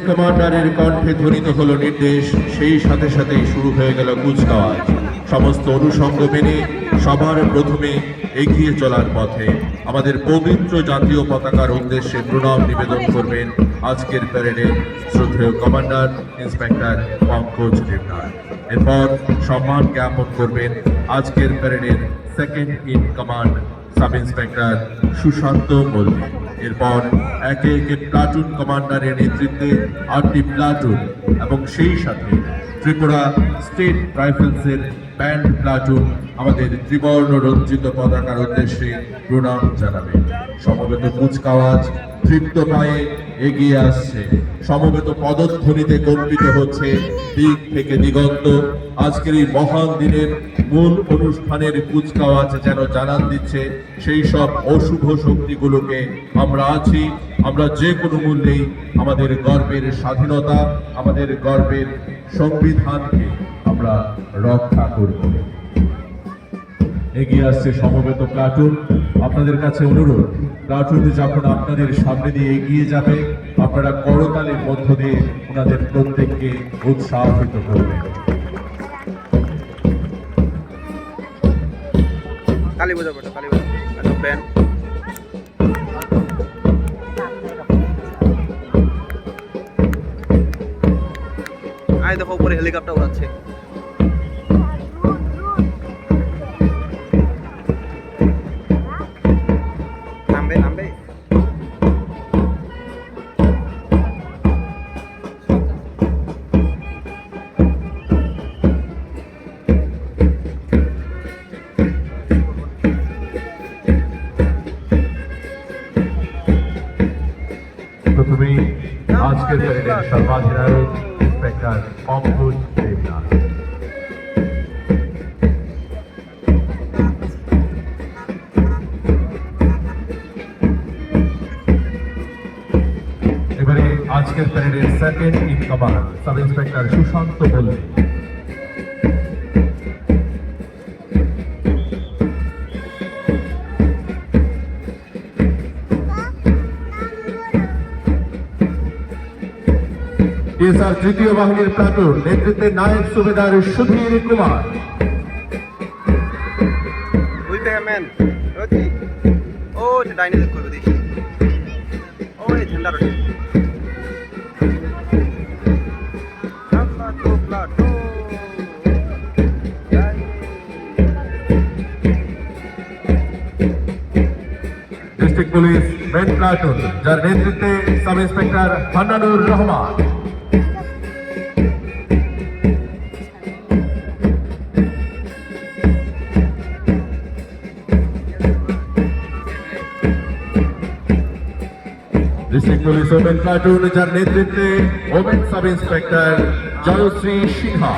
কমান্ডারের কণ্ঠে ধ্বনিত হলো নির্দেশ, সেই সাথে সাথেই শুরু হয়ে গেল কুচকাওয়াজ। সমস্ত অনুষঙ্গ মেনে সবার প্রথমে এগিয়ে চলার পথে আমাদের পবিত্র জাতীয় পতাকার উদ্দেশ্যে প্রণাম নিবেদন করবেন আজকের প্যারেডের শ্রদ্ধেয় কমান্ডার ইন্সপেক্টর পঙ্কজ দেবনাথ। এরপর সম্মান জ্ঞাপন করবেন আজকের প্যারেডের second in command sub inspector Sushanta Mallick. এরপর একে একে প্লাটুন কমান্ডারের নেতৃত্বে 8টি প্লাটুন এবং সেই সাথে ত্রিপুরা স্টেট রাইফেলসের ব্যান্ড প্লাটুন আমাদের ত্রিবর্ণ রঞ্জিত পতাকার উদ্দেশ্যে প্রণাম জানাবে। সমবেত কুচকাওয়াজ তৃপ্ত পায়ে এগিয়ে আসছে, সমবেত পদধ্বনিতে কম্পিত হচ্ছে দিক থেকে দিগন্ত। আজকের এই মহান দিনের মূল অনুষ্ঠানের কুচকাওয়াজ যেন জানান দিচ্ছে সেই সব অশুভ শক্তিগুলোকে আমরা আছি, আমরা যে কোনো মূল্যেই আমাদের গর্বের স্বাধীনতা, আমাদের গর্বের সংবিধানকে আমরা রক্ষা করব। এগিয়ে আসছে সমবেত প্লাটুন। আপনাদের কাছে অনুরোধ, প্লাটুন যখন আপনাদের সামনে দিয়ে এগিয়ে যাবে আপনারা করতালের মধ্য দিয়ে ওনাদের প্রত্যেককে উৎসাহিত করবেন। তালি বাজাবো, তালি বাজাবো, ব্যান্ড। আয় দেখো উপরে হেলিকপ্টার উড়াচ্ছে। নামবে নামবে। প্রথমেই আজকের প্যারেডের সর্বাধিনায়ক ইন্সপেক্টর পঙ্কজ দেবনাথ। এবারে আজকের প্যারেডের second in command sub inspector Sushanta Mallick. SR তৃতীয় বাহিনীর প্লাটুন নেতৃত্বে নায়েব সুবেদার সুধীর কুমার। ওই ম্যান ও ডাইনামিক করবে দেখি। ও এই ঝান্ডা রোটে ডিস্ট্রিক্ট পুলিশ মেন প্লাটুন যার নেতৃত্বে sub inspector Hannanur Rahman. District police women platoon যার নেতৃত্বে women sub inspector Joyshree Sinha.